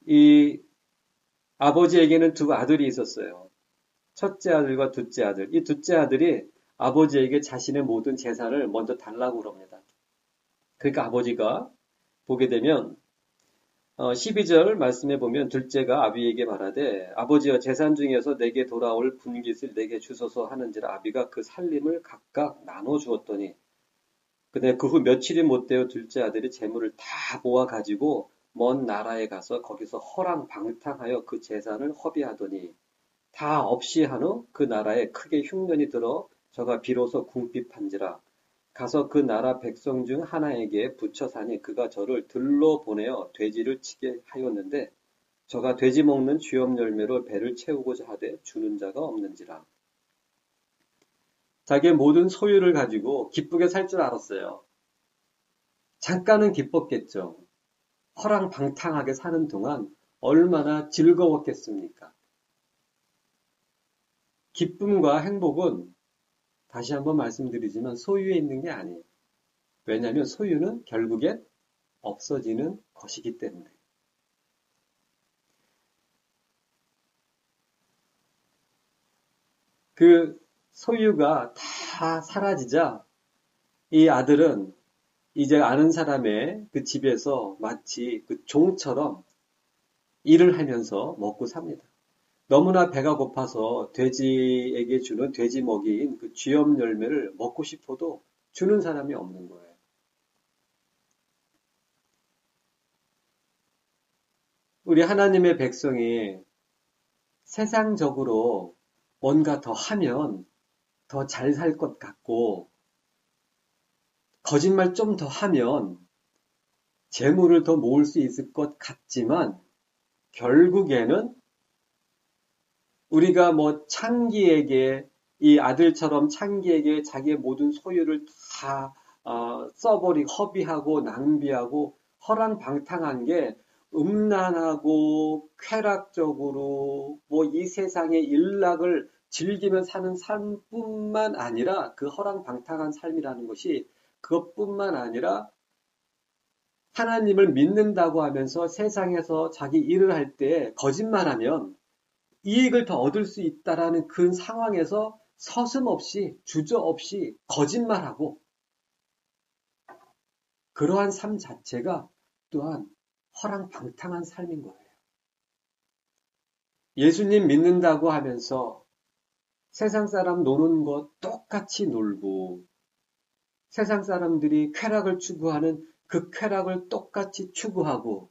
이 아버지에게는 두 아들이 있었어요. 첫째 아들과 둘째 아들. 이 둘째 아들이 아버지에게 자신의 모든 재산을 먼저 달라고 그럽니다. 그러니까 아버지가 보게 되면 12절 말씀해 보면 둘째가 아비에게 말하되 아버지여 재산 중에서 내게 돌아올 분깃을 내게 주소서 하는지라 아비가 그 살림을 각각 나눠 주었더니 근데 그 후 며칠이 못 되어 둘째 아들이 재물을 다 모아 가지고 먼 나라에 가서 거기서 허랑방탕하여 그 재산을 허비하더니 다 없이 한 후 그 나라에 크게 흉년이 들어 저가 비로소 궁핍한지라 가서 그 나라 백성 중 하나에게 붙여 사니 그가 저를 들러 보내어 돼지를 치게 하였는데 저가 돼지 먹는 쥐염 열매로 배를 채우고자 하되 주는 자가 없는지라. 자기의 모든 소유를 가지고 기쁘게 살 줄 알았어요. 잠깐은 기뻤겠죠. 허랑방탕하게 사는 동안 얼마나 즐거웠겠습니까? 기쁨과 행복은 다시 한번 말씀드리지만 소유에 있는 게 아니에요. 왜냐하면 소유는 결국엔 없어지는 것이기 때문에. 그 소유가 다 사라지자 이 아들은 이제 아는 사람의 그 집에서 마치 그 종처럼 일을 하면서 먹고 삽니다. 너무나 배가 고파서 돼지에게 주는 돼지 먹이인 그 쥐염 열매를 먹고 싶어도 주는 사람이 없는 거예요. 우리 하나님의 백성이 세상적으로 뭔가 더 하면 더 잘 살 것 같고 거짓말 좀 더 하면 재물을 더 모을 수 있을 것 같지만 결국에는 우리가 뭐 창기에게 이 아들처럼 창기에게 자기의 모든 소유를 다 써버리고 허비하고 낭비하고 허랑방탕한 게 음란하고 쾌락적으로 뭐 이 세상의 일락을 즐기며 사는 삶뿐만 아니라 그 허랑방탕한 삶이라는 것이 그것뿐만 아니라 하나님을 믿는다고 하면서 세상에서 자기 일을 할 때 거짓말하면 이익을 더 얻을 수 있다라는 그 상황에서 서슴없이 주저없이 거짓말하고 그러한 삶 자체가 또한 허랑방탕한 삶인 거예요. 예수님 믿는다고 하면서 세상 사람 노는 것 똑같이 놀고 세상 사람들이 쾌락을 추구하는 그 쾌락을 똑같이 추구하고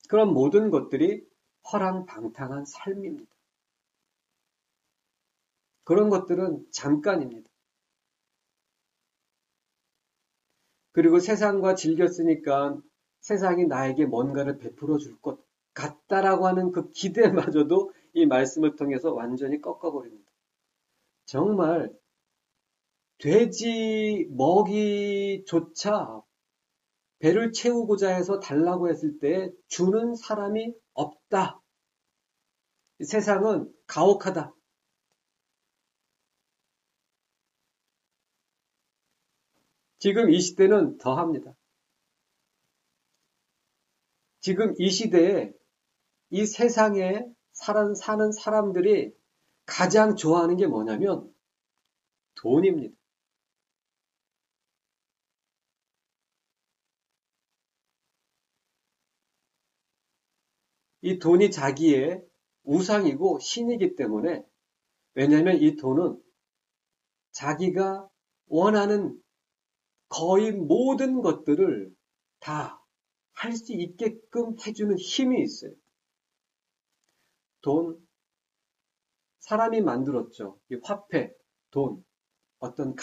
그런 모든 것들이 허랑방탕한 삶입니다. 그런 것들은 잠깐입니다. 그리고 세상과 즐겼으니까 세상이 나에게 뭔가를 베풀어 줄 것 같다라고 하는 그 기대마저도 이 말씀을 통해서 완전히 꺾어버립니다. 정말 돼지 먹이조차 배를 채우고자 해서 달라고 했을 때 주는 사람이 없다. 세상은 가혹하다. 지금 이 시대는 더합니다. 지금 이 시대에 이 세상에 사는 사람들이 가장 좋아하는 게 뭐냐면 돈입니다. 이 돈이 자기의 우상이고 신이기 때문에 왜냐하면 이 돈은 자기가 원하는 거의 모든 것들을 다 할 수 있게끔 해주는 힘이 있어요. 돈, 사람이 만들었죠. 이 화폐, 돈, 어떤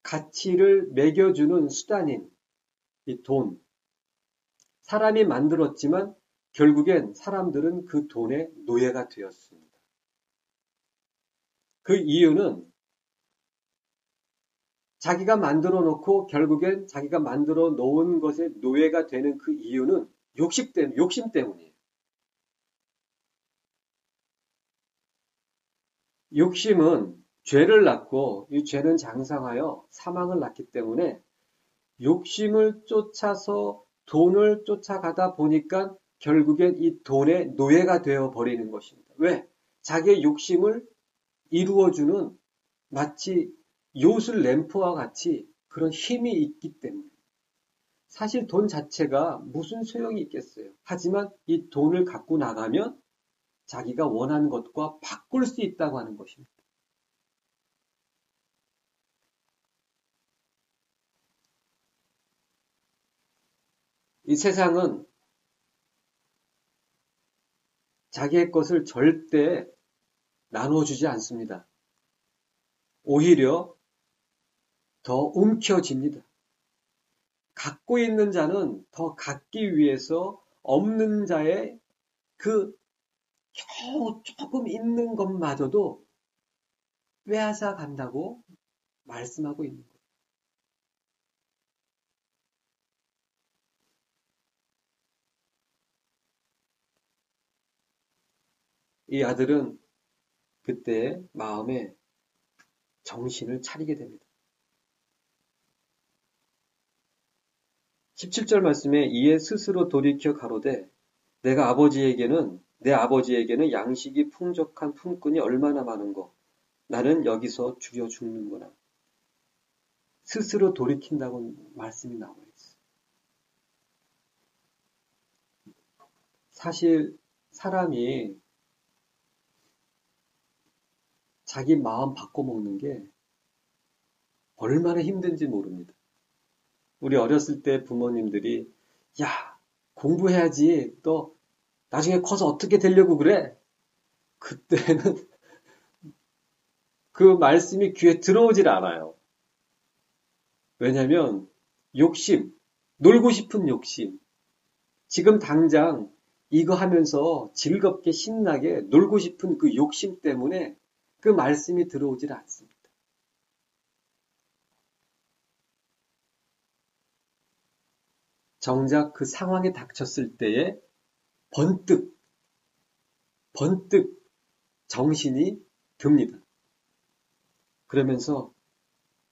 가치를 매겨주는 수단인 이 돈. 사람이 만들었지만 결국엔 사람들은 그 돈의 노예가 되었습니다. 그 이유는 자기가 만들어 놓고 결국엔 자기가 만들어 놓은 것의 노예가 되는 그 이유는 욕심 때문이에요. 욕심은 죄를 낳고 이 죄는 장성하여 사망을 낳기 때문에 욕심을 쫓아서 돈을 쫓아가다 보니까 결국엔 이 돈의 노예가 되어 버리는 것입니다. 왜? 자기의 욕심을 이루어주는 마치 요술 램프와 같이 그런 힘이 있기 때문에. 사실 돈 자체가 무슨 소용이 있겠어요. 하지만 이 돈을 갖고 나가면 자기가 원하는 것과 바꿀 수 있다고 하는 것입니다. 이 세상은 자기의 것을 절대 나눠주지 않습니다. 오히려 더 움켜쥡니다. 갖고 있는 자는 더 갖기 위해서 없는 자의 그 겨우 조금 있는 것마저도 빼앗아 간다고 말씀하고 있는 거예요. 이 아들은 그때 마음에 정신을 차리게 됩니다. 17절 말씀에 이에 스스로 돌이켜 가로되 내 아버지에게는 양식이 풍족한 품꾼이 얼마나 많은고 나는 여기서 죽여 죽는구나. 스스로 돌이킨다고 말씀이 나와 있어요. 사실 사람이 자기 마음 바꿔먹는 게 얼마나 힘든지 모릅니다. 우리 어렸을 때 부모님들이 야, 공부해야지. 너 나중에 커서 어떻게 되려고 그래? 그때는 그 말씀이 귀에 들어오질 않아요. 왜냐면 욕심, 놀고 싶은 욕심. 지금 당장 이거 하면서 즐겁게 신나게 놀고 싶은 그 욕심 때문에 그 말씀이 들어오질 않습니다. 정작 그 상황에 닥쳤을 때에 번뜩 정신이 듭니다. 그러면서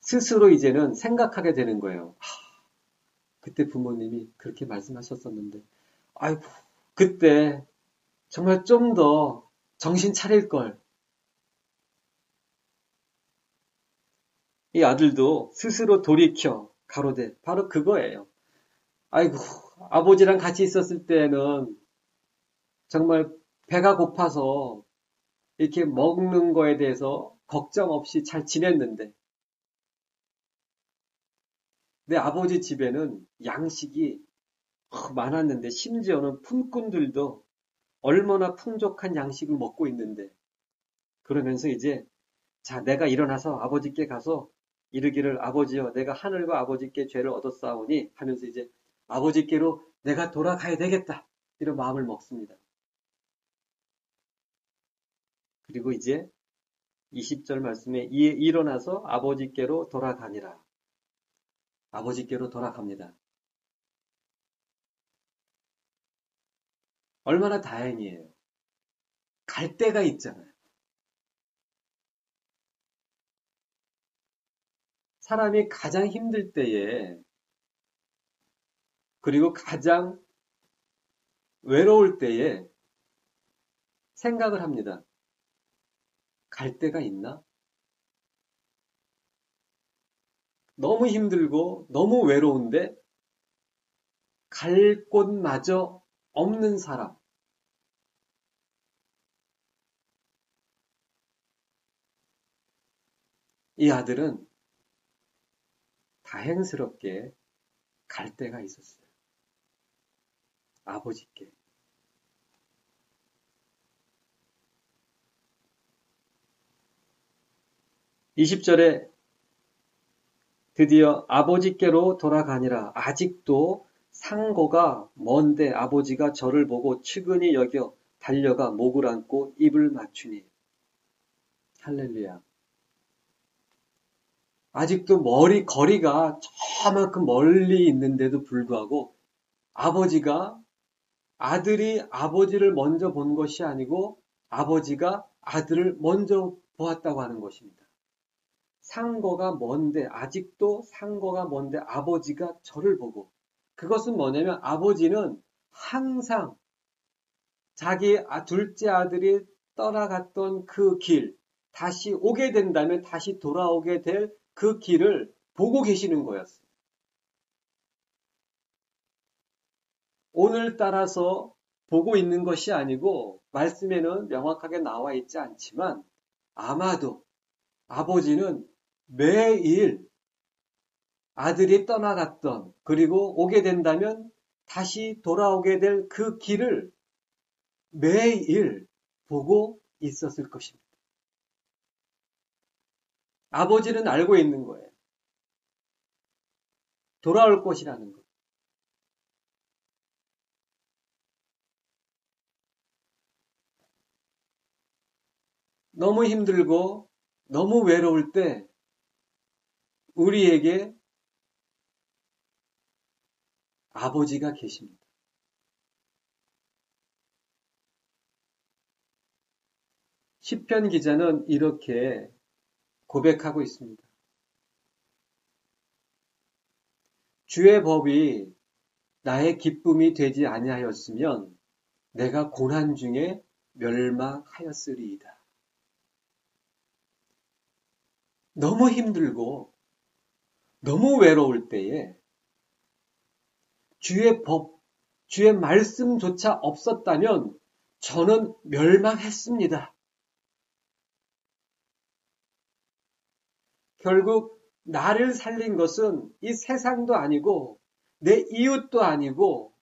스스로 이제는 생각하게 되는 거예요. 그때 부모님이 그렇게 말씀하셨었는데, 아이고, 그때 정말 좀 더 정신 차릴 걸. 이 아들도 스스로 돌이켜 가로되 바로 그거예요. 아이고, 아버지랑 같이 있었을 때는 정말 배가 고파서 이렇게 먹는 거에 대해서 걱정 없이 잘 지냈는데 내 아버지 집에는 양식이 많았는데 심지어는 품꾼들도 얼마나 풍족한 양식을 먹고 있는데 그러면서 이제 자 내가 일어나서 아버지께 가서 이르기를 아버지여 내가 하늘과 아버지께 죄를 얻었사오니 하면서 이제 아버지께로 내가 돌아가야 되겠다 이런 마음을 먹습니다. 그리고 이제 20절 말씀에 이에 일어나서 아버지께로 돌아가니라. 아버지께로 돌아갑니다. 얼마나 다행이에요. 갈 데가 있잖아요. 사람이 가장 힘들 때에 그리고 가장 외로울 때에 생각을 합니다. 갈 데가 있나? 너무 힘들고 너무 외로운데 갈 곳마저 없는 사람. 이 아들은 다행스럽게 갈 데가 있었어요. 아버지께. 20절에 드디어 아버지께로 돌아가니라. 아직도 상고가 먼데 아버지가 저를 보고 측은히 여겨 달려가 목을 안고 입을 맞추니. 할렐루야. 아직도 거리가 저만큼 멀리 있는데도 불구하고 아버지가 아들이 아버지를 먼저 본 것이 아니고 아버지가 아들을 먼저 보았다고 하는 것입니다. 상거가 먼데, 아직도 상거가 먼데 아버지가 저를 보고, 그것은 뭐냐면 아버지는 항상 자기 둘째 아들이 떠나갔던 그 길, 다시 오게 된다면 다시 돌아오게 될 그 길을 보고 계시는 거였어요. 오늘 따라서 보고 있는 것이 아니고 말씀에는 명확하게 나와 있지 않지만 아마도 아버지는 매일 아들이 떠나갔던 그리고 오게 된다면 다시 돌아오게 될 그 길을 매일 보고 있었을 것입니다. 아버지는 알고 있는 거예요. 돌아올 것이라는 것. 너무 힘들고 너무 외로울 때 우리에게 아버지가 계십니다. 시편 기자는 이렇게 고백하고 있습니다. 주의 법이 나의 기쁨이 되지 아니하였으면 내가 고난 중에 멸망하였으리이다. 너무 힘들고 너무 외로울 때에 주의 법, 주의 말씀조차 없었다면 저는 멸망했습니다. 결국 나를 살린 것은 이 세상도 아니고 내 이웃도 아니고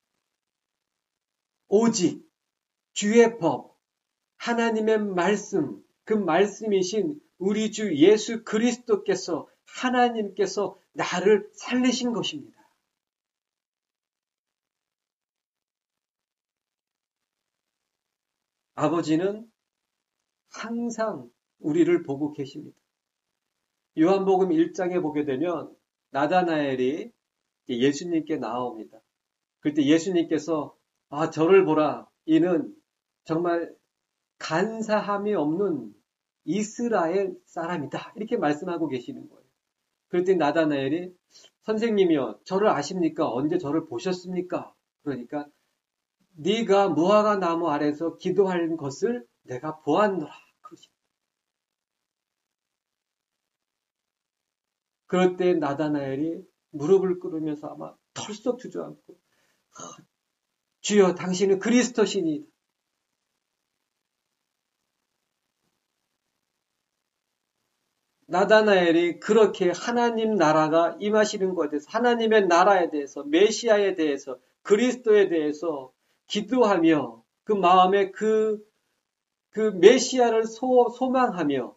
오직 주의 법, 하나님의 말씀, 그 말씀이신 우리 주 예수 그리스도께서 하나님께서 나를 살리신 것입니다. 아버지는 항상 우리를 보고 계십니다. 요한복음 1장에 보게 되면 나다나엘이 예수님께 나옵니다. 그때 예수님께서 저를 보라. 이는 정말 간사함이 없는 이스라엘 사람이다. 이렇게 말씀하고 계시는 거예요. 그랬더니 나다나엘이 선생님이요. 저를 아십니까? 언제 저를 보셨습니까? 그러니까 네가 무화과 나무 아래서 기도할 것을 내가 보았노라. 그러십니다. 그럴 때 나다나엘이 무릎을 꿇으면서 아마 털썩 주저앉고 주여 당신은 그리스도시니 나다나엘이 그렇게 하나님 나라가 임하시는 것에 대해서 하나님의 나라에 대해서 메시아에 대해서 그리스도에 대해서 기도하며 그 마음에 그 메시아를 소망하며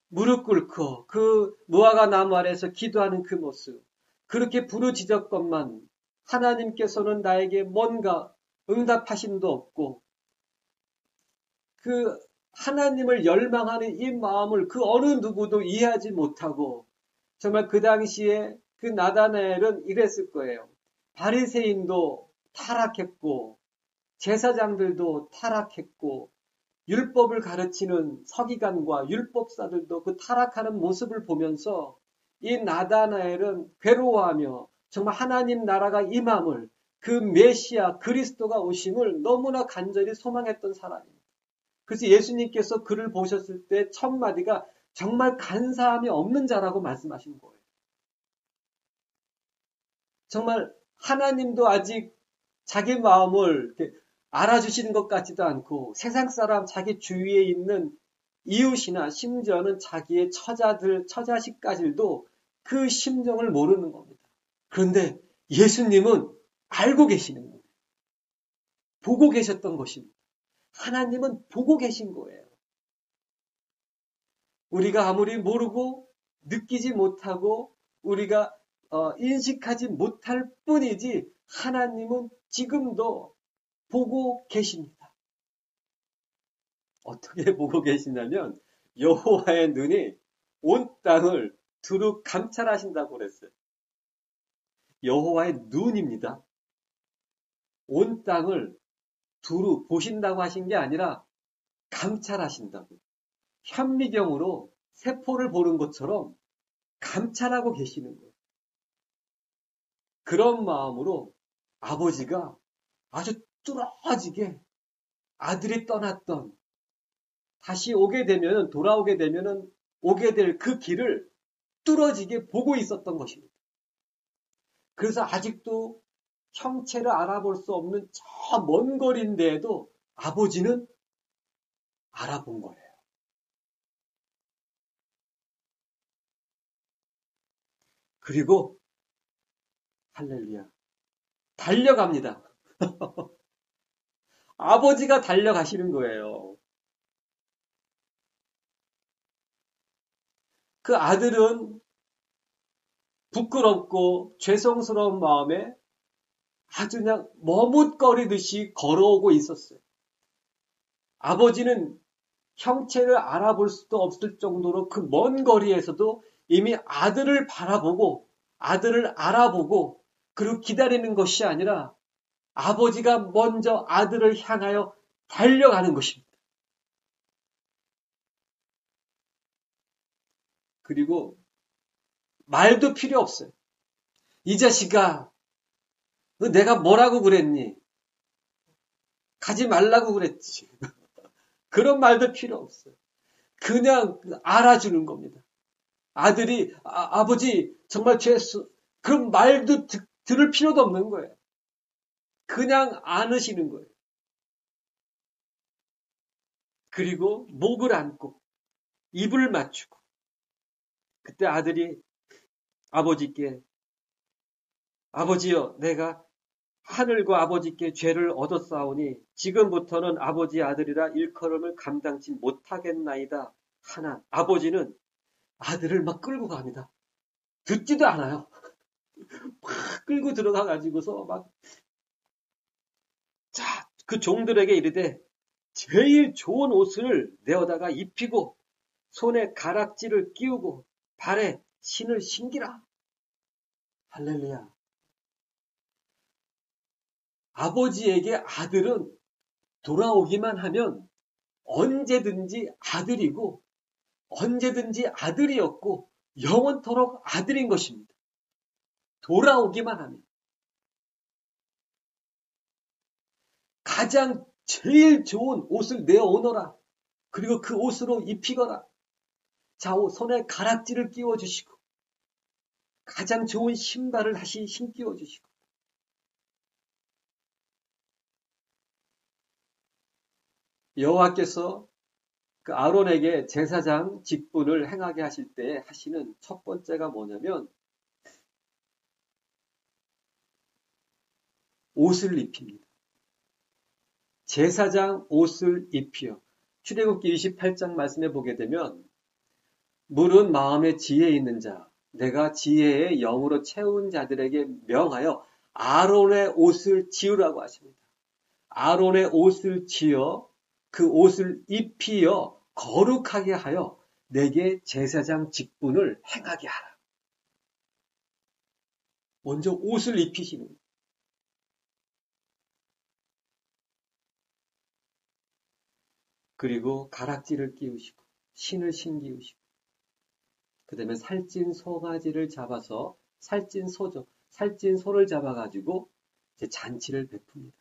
무릎 꿇고 그 무화과 나무 아래서 기도하는 그 모습 그렇게 부르짖었건만 하나님께서는 나에게 뭔가 응답하심도 없고 그 하나님을 열망하는 이 마음을 그 어느 누구도 이해하지 못하고 정말 그 당시에 그 나다나엘은 이랬을 거예요. 바리새인도 타락했고 제사장들도 타락했고 율법을 가르치는 서기관과 율법사들도 그 타락하는 모습을 보면서 이 나다나엘은 괴로워하며 정말 하나님 나라가 임함을 그 메시아 그리스도가 오심을 너무나 간절히 소망했던 사람입니다. 그래서 예수님께서 그를 보셨을 때 첫 마디가 정말 간사함이 없는 자라고 말씀하신 거예요. 정말 하나님도 아직 자기 마음을 알아주시는 것 같지도 않고 세상 사람 자기 주위에 있는 이웃이나 심지어는 자기의 처자식까지도 그 심정을 모르는 겁니다. 그런데 예수님은 알고 계시는 거예요. 보고 계셨던 것입니다. 하나님은 보고 계신 거예요. 우리가 아무리 모르고 느끼지 못하고 우리가 인식하지 못할 뿐이지 하나님은 지금도 보고 계십니다. 어떻게 보고 계시냐면 여호와의 눈이 온 땅을 두루 감찰하신다고 그랬어요. 여호와의 눈입니다. 온 땅을 두루 보신다고 하신 게 아니라 감찰하신다고. 현미경으로 세포를 보는 것처럼 감찰하고 계시는 거예요. 그런 마음으로 아버지가 아주 뚫어지게 아들이 떠났던 다시 돌아오게 되면은 오게 될 그 길을 뚫어지게 보고 있었던 것입니다. 그래서 아직도 형체를 알아볼 수 없는 저 먼 거리인데도 아버지는 알아본 거예요. 그리고 할렐루야, 달려갑니다. 아버지가 달려가시는 거예요. 그 아들은 부끄럽고 죄송스러운 마음에 아주 그냥 머뭇거리듯이 걸어오고 있었어요. 아버지는 형체를 알아볼 수도 없을 정도로 그 먼 거리에서도 이미 아들을 바라보고 아들을 알아보고 그리고 기다리는 것이 아니라 아버지가 먼저 아들을 향하여 달려가는 것입니다. 그리고 말도 필요 없어요. 이 자식아, 내가 뭐라고 그랬니? 가지 말라고 그랬지. 그런 말도 필요 없어요. 그냥 알아주는 겁니다. 아들이 아버지 정말 죄수 그런 말도 들을 필요도 없는 거예요. 그냥 안으시는 거예요. 그리고 목을 안고 입을 맞추고 그때 아들이 아버지께 아버지여 내가 하늘과 아버지께 죄를 얻었사오니 지금부터는 아버지의 아들이라 일컬음을 감당치 못하겠나이다 하나 아버지는 아들을 막 끌고 갑니다. 듣지도 않아요. 막 끌고 들어가 가지고서 막 자, 그 종들에게 이르되 제일 좋은 옷을 내어다가 입히고 손에 가락지를 끼우고 발에 신을 신기라. 할렐루야. 아버지에게 아들은 돌아오기만 하면 언제든지 아들이고 언제든지 아들이었고 영원토록 아들인 것입니다. 돌아오기만 하면. 가장 제일 좋은 옷을 내어오너라. 그리고 그 옷으로 입히거라. 자, 손에 가락지를 끼워주시고 가장 좋은 신발을 다시 신기워 주시고 여호와께서 그 아론에게 제사장 직분을 행하게 하실 때 하시는 첫 번째가 뭐냐면 옷을 입힙니다. 제사장 옷을 입히어. 출애굽기 28장 말씀에 보게 되면 물은 마음에 지혜 있는 자, 내가 지혜의 영으로 채운 자들에게 명하여 아론의 옷을 지으라고 하십니다. 아론의 옷을 지어 그 옷을 입히어 거룩하게 하여 내게 제사장 직분을 행하게 하라. 먼저 옷을 입히시는 거예요. 그리고 가락지를 끼우시고 신을 신기우시고 그 다음에 살찐 소가지를 잡아서 살찐 소를 잡아가지고 이제 잔치를 베풉니다.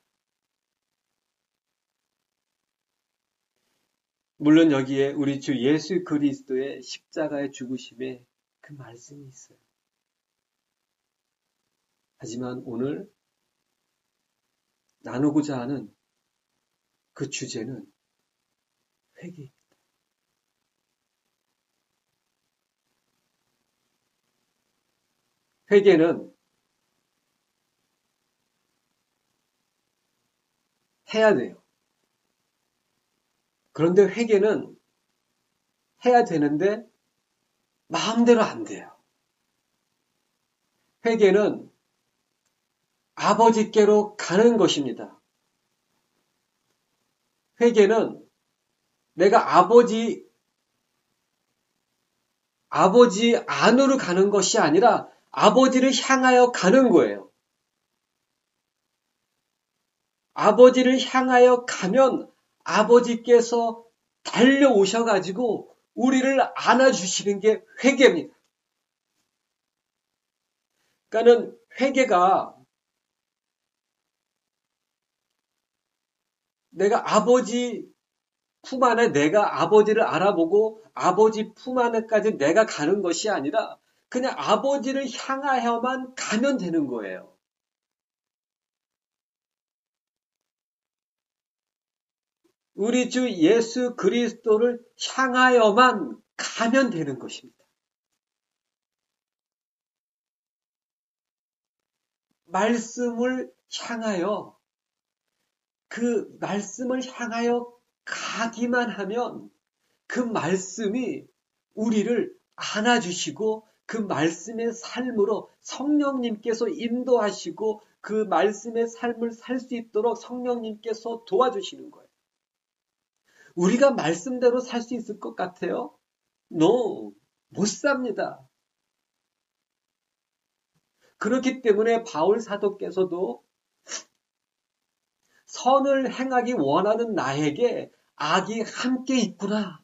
물론 여기에 우리 주 예수 그리스도의 십자가의 죽으심에 그 말씀이 있어요. 하지만 오늘 나누고자 하는 그 주제는 회개입니다. 회개는 해야 돼요. 그런데 회개는 해야 되는데 마음대로 안 돼요. 회개는 아버지께로 가는 것입니다. 회개는 내가 아버지 안으로 가는 것이 아니라 아버지를 향하여 가는 거예요. 아버지를 향하여 가면 아버지께서 달려오셔가지고 우리를 안아주시는 게 회개입니다. 그러니까는 회개가 내가 아버지 품 안에 내가 아버지를 알아보고 아버지 품 안에까지 내가 가는 것이 아니라 그냥 아버지를 향하여만 가면 되는 거예요. 우리 주 예수 그리스도를 향하여만 가면 되는 것입니다. 말씀을 향하여 그 말씀을 향하여 가기만 하면 그 말씀이 우리를 안아주시고 그 말씀의 삶으로 성령님께서 인도하시고 그 말씀의 삶을 살 수 있도록 성령님께서 도와주시는 거예요. 우리가 말씀대로 살 수 있을 것 같아요? No, 못 삽니다. 그렇기 때문에 바울 사도께서도 선을 행하기 원하는 나에게 악이 함께 있구나.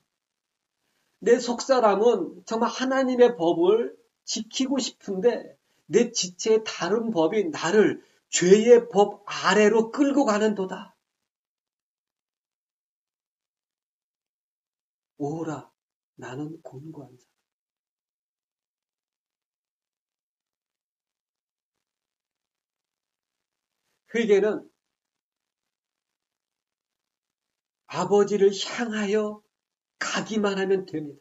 내 속사람은 정말 하나님의 법을 지키고 싶은데 내 지체의 다른 법이 나를 죄의 법 아래로 끌고 가는도다. 오라, 나는 곤고한 자. 회개는 아버지를 향하여 가기만 하면 됩니다.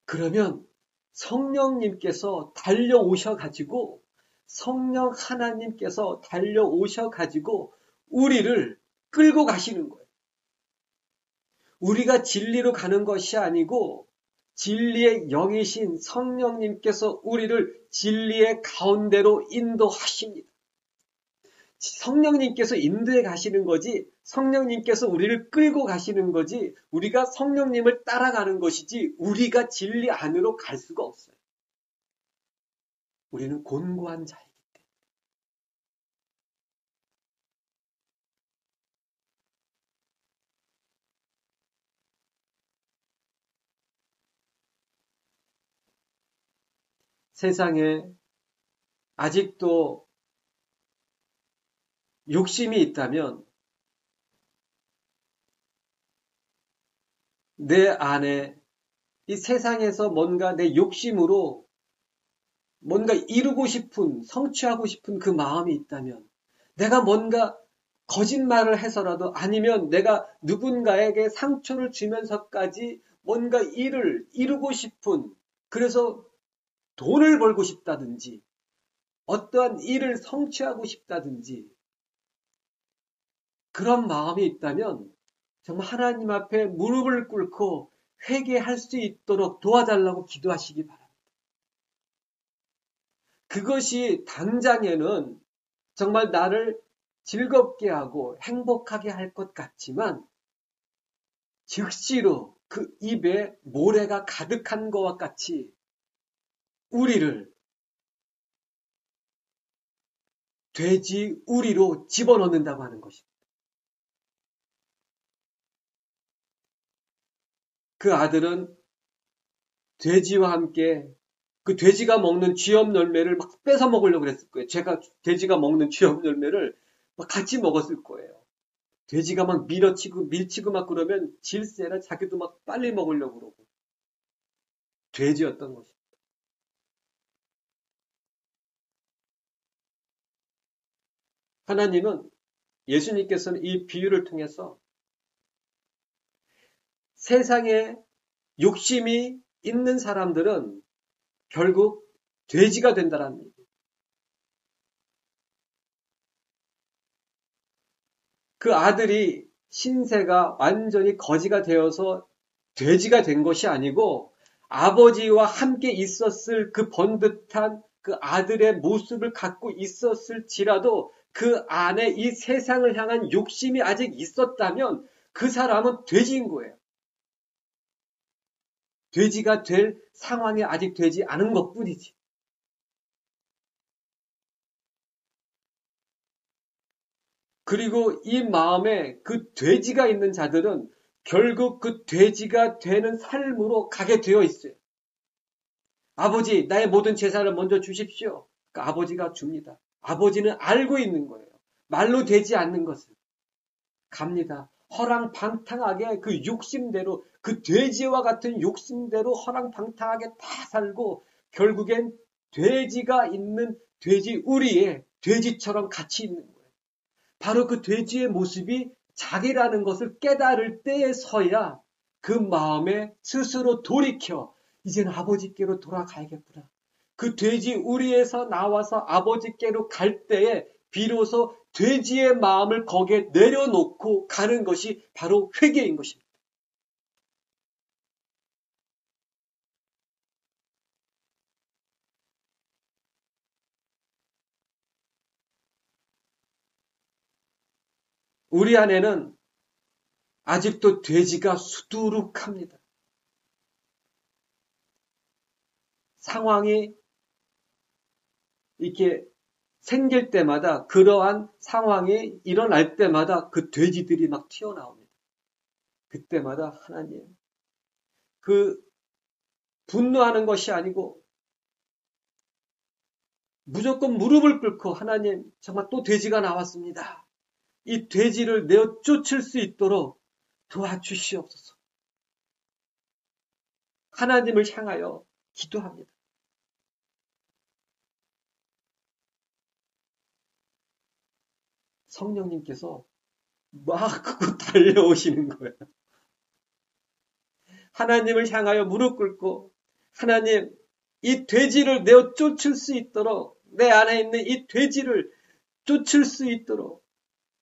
그러면 성령님께서 달려오셔가지고 성령 하나님께서 달려오셔가지고 우리를 끌고 가시는 거예요. 우리가 진리로 가는 것이 아니고 진리의 영이신 성령님께서 우리를 진리의 가운데로 인도하십니다. 성령님께서 인도해 가시는 거지 성령님께서 우리를 끌고 가시는 거지 우리가 성령님을 따라가는 것이지 우리가 진리 안으로 갈 수가 없어요. 우리는 곤고한 자이기 때문에. 세상에 아직도 욕심이 있다면 내 안에 이 세상에서 뭔가 내 욕심으로 뭔가 이루고 싶은, 성취하고 싶은 그 마음이 있다면 내가 뭔가 거짓말을 해서라도 아니면 내가 누군가에게 상처를 주면서까지 뭔가 일을 이루고 싶은 그래서 돈을 벌고 싶다든지 어떠한 일을 성취하고 싶다든지 그런 마음이 있다면 정말 하나님 앞에 무릎을 꿇고 회개할 수 있도록 도와달라고 기도하시기 바랍니다. 그것이 당장에는 정말 나를 즐겁게 하고 행복하게 할 것 같지만 즉시로 그 입에 모래가 가득한 것과 같이 우리를 돼지 우리로 집어넣는다고 하는 것입니다. 그 아들은 돼지와 함께 그 돼지가 먹는 쥐염 열매를 막 뺏어 먹으려고 그랬을 거예요. 돼지가 먹는 쥐염 열매를 막 같이 먹었을 거예요. 돼지가 막 밀치고 막 그러면 질세라 자기도 막 빨리 먹으려고 그러고. 돼지였던 것입니다. 하나님은 예수님께서는 이 비유를 통해서 세상에 욕심이 있는 사람들은 결국 돼지가 된다는 얘기예요. 그 아들이 신세가 완전히 거지가 되어서 돼지가 된 것이 아니고 아버지와 함께 있었을 그 번듯한 그 아들의 모습을 갖고 있었을지라도 그 안에 이 세상을 향한 욕심이 아직 있었다면 그 사람은 돼지인 거예요. 돼지가 될 상황이 아직 되지 않은 것뿐이지. 그리고 이 마음에 그 돼지가 있는 자들은 결국 그 돼지가 되는 삶으로 가게 되어 있어요. 아버지, 나의 모든 재산을 먼저 주십시오. 그러니까 아버지가 줍니다. 아버지는 알고 있는 거예요. 말로 되지 않는 것을. 갑니다. 허랑방탕하게 그 욕심대로, 그 돼지와 같은 욕심대로 허랑방탕하게 다 살고 결국엔 돼지가 있는 돼지 우리에 돼지처럼 같이 있는 거예요. 바로 그 돼지의 모습이 자기라는 것을 깨달을 때에서야 그 마음에 스스로 돌이켜 이제는 아버지께로 돌아가야겠구나. 그 돼지 우리에서 나와서 아버지께로 갈 때에 비로소 돼지의 마음을 거기에 내려놓고 가는 것이 바로 회개인 것입니다. 우리 안에는 아직도 돼지가 수두룩합니다. 상황이 이렇게 생길 때마다 그러한 상황이 일어날 때마다 그 돼지들이 막 튀어나옵니다. 그때마다 하나님 그 분노하는 것이 아니고 무조건 무릎을 꿇고 하나님 정말 또 돼지가 나왔습니다. 이 돼지를 내어 쫓을 수 있도록 도와주시옵소서. 하나님을 향하여 기도합니다. 성령님께서 막 달려오시는 거예요. 하나님을 향하여 무릎 꿇고 하나님 이 돼지를 내어 쫓을 수 있도록 내 안에 있는 이 돼지를 쫓을 수 있도록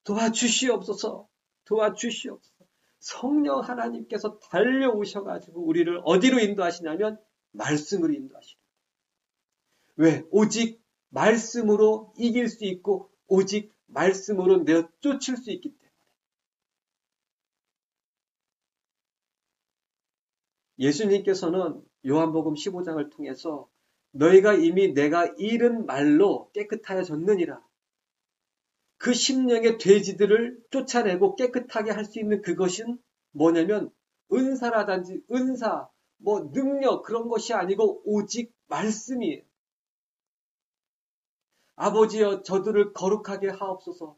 도와주시옵소서. 도와주시옵소서. 성령 하나님께서 달려오셔가지고 우리를 어디로 인도하시냐면 말씀으로 인도하시는 거예요. 왜? 오직 말씀으로 이길 수 있고 오직 말씀으로 내어 쫓을 수 있기 때문에. 예수님께서는 요한복음 15장을 통해서 너희가 이미 내가 잃은 말로 깨끗하여졌느니라. 그 심령의 돼지들을 쫓아내고 깨끗하게 할 수 있는 그것은 뭐냐면 은사라든지 은사, 능력 그런 것이 아니고 오직 말씀이에요. 아버지여 저들을 거룩하게 하옵소서.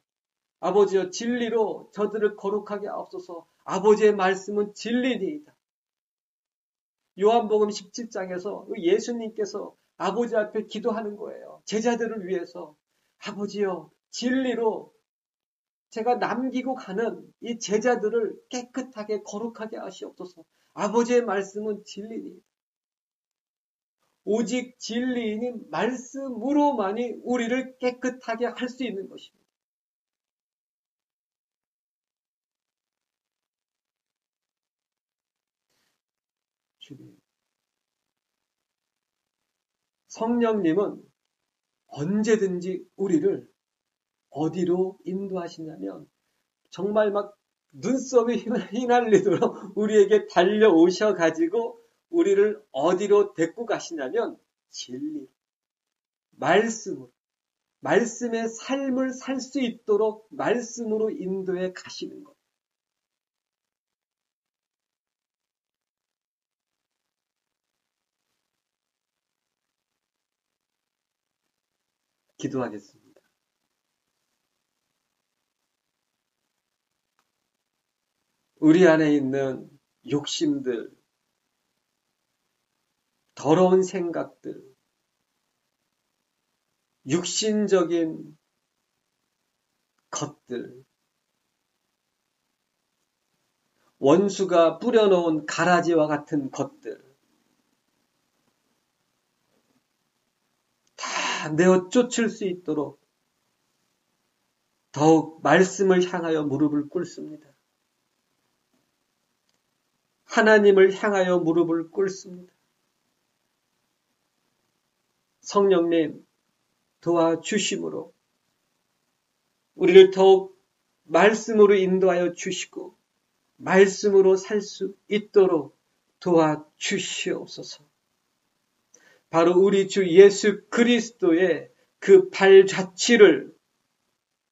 아버지여 진리로 저들을 거룩하게 하옵소서. 아버지의 말씀은 진리니이다. 요한복음 17장에서 예수님께서 아버지 앞에 기도하는 거예요. 제자들을 위해서. 아버지여 진리로 제가 남기고 가는 이 제자들을 깨끗하게 거룩하게 하시옵소서. 아버지의 말씀은 진리니 오직 진리인 말씀으로만이 우리를 깨끗하게 할 수 있는 것입니다. 주님, 성령님은 언제든지 우리를 어디로 인도하시냐면 정말 막 눈썹이 휘날리도록 우리에게 달려오셔가지고 우리를 어디로 데리고 가시냐면 진리, 말씀으로, 말씀의 삶을 살 수 있도록 말씀으로 인도해 가시는 것. 기도하겠습니다. 우리 안에 있는 욕심들, 더러운 생각들, 육신적인 것들, 원수가 뿌려놓은 가라지와 같은 것들, 다 내어 쫓을 수 있도록 더욱 말씀을 향하여 무릎을 꿇습니다. 하나님을 향하여 무릎을 꿇습니다. 성령님 도와주심으로 우리를 더욱 말씀으로 인도하여 주시고 말씀으로 살 수 있도록 도와주시옵소서. 바로 우리 주 예수 그리스도의 그 발자취를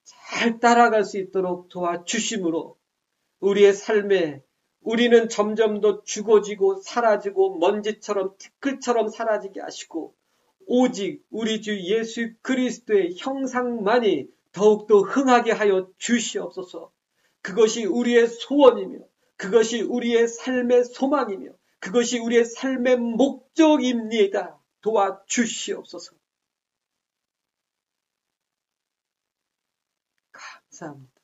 잘 따라갈 수 있도록 도와주심으로 우리의 삶에 우리는 점점 더 죽어지고 사라지고 먼지처럼 티끌처럼 사라지게 하시고 오직 우리 주 예수 그리스도의 형상만이 더욱더 흥하게 하여 주시옵소서. 그것이 우리의 소원이며 그것이 우리의 삶의 소망이며 그것이 우리의 삶의 목적입니다. 도와주시옵소서. 감사합니다.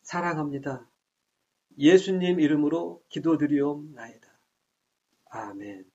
사랑합니다. 예수님 이름으로 기도드리옵나이다. 아멘.